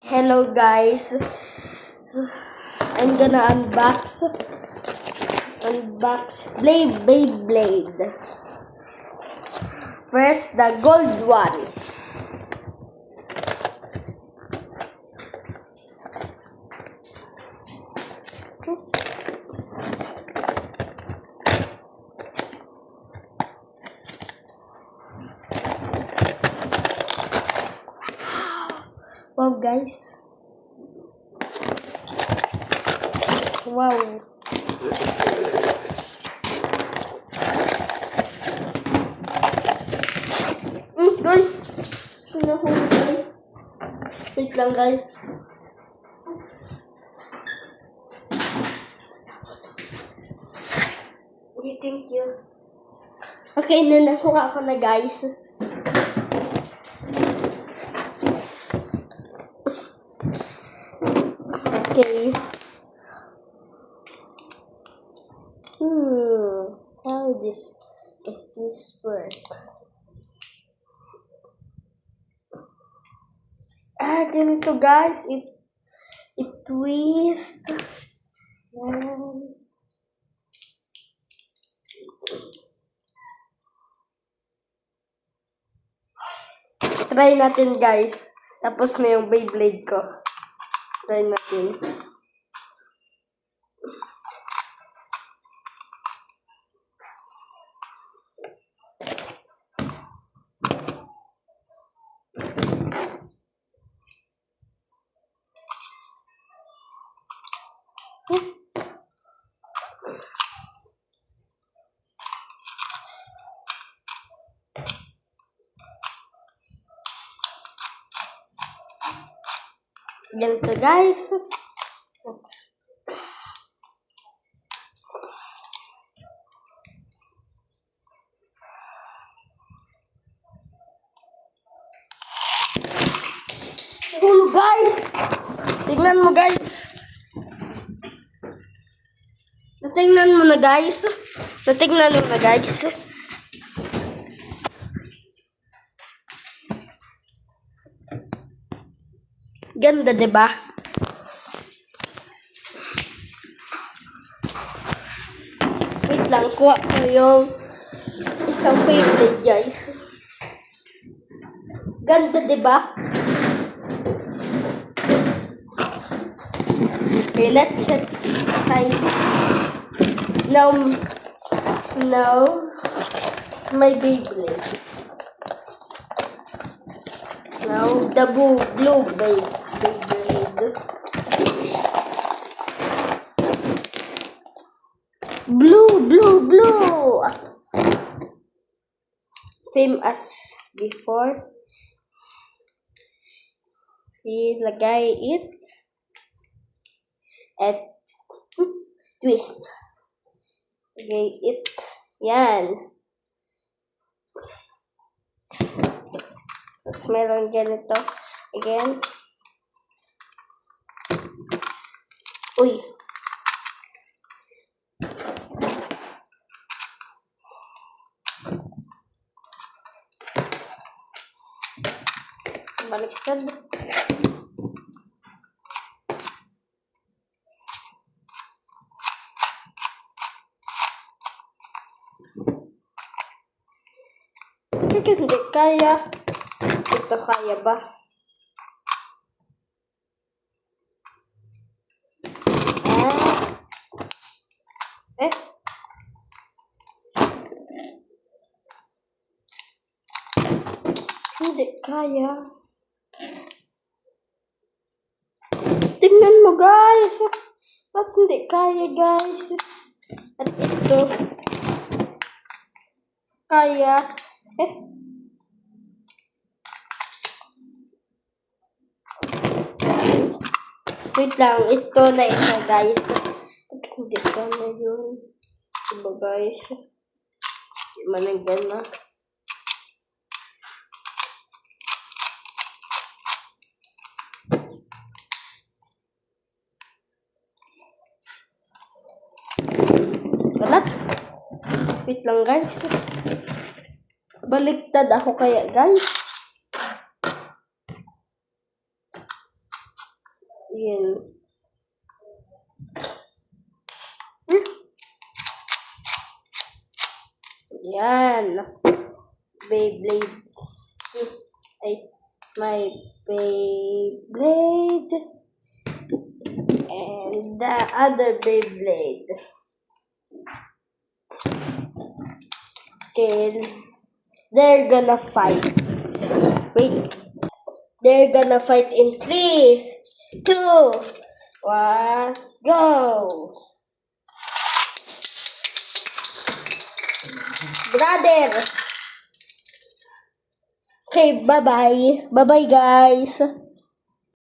Hello guys, I'm gonna unbox Beyblade. First, the gold one. Wow guys. Wow. Guys. Guys. Wait lang guys. Okay, thank you. Okay, nakuha ko na guys. Okay. How is this work? Ganito guys, it twist. Try natin guys. Tapos na yung Beyblade ko. Try natin. Ganito guys. Guys! Tingnan mo guys. Natingnan mo na guys. Ganda, diba? Wait lang, kuha ko yung isang Beyblade, guys. Ganda, diba? Okay, let's set this aside. Now, my Beyblade. Now, the blue Beyblade. Blue. Same as before. Ilagay it at twist. Ilagay it. Yan. Tapos meron ganito. Again. Uy. Baliktad. Hindi kaya. Ito kaya ba? Hindi kaya. Tingnan mo guys. Ba't hindi kaya guys? At ito. Kaya. Wait lang. Ito na isa guys. Hindi ka na yun. Diba guys? Hindi mananggan na. Wala. Wait lang guys. Baliktad ako kaya guys. Yun. Hmm? Yan. Beyblade. Ay, my Beyblade. And the other Beyblade. Okay. They're gonna fight. Wait. They're gonna fight in 3, 2, 1, go! Brother! Okay, bye-bye. Bye-bye, guys.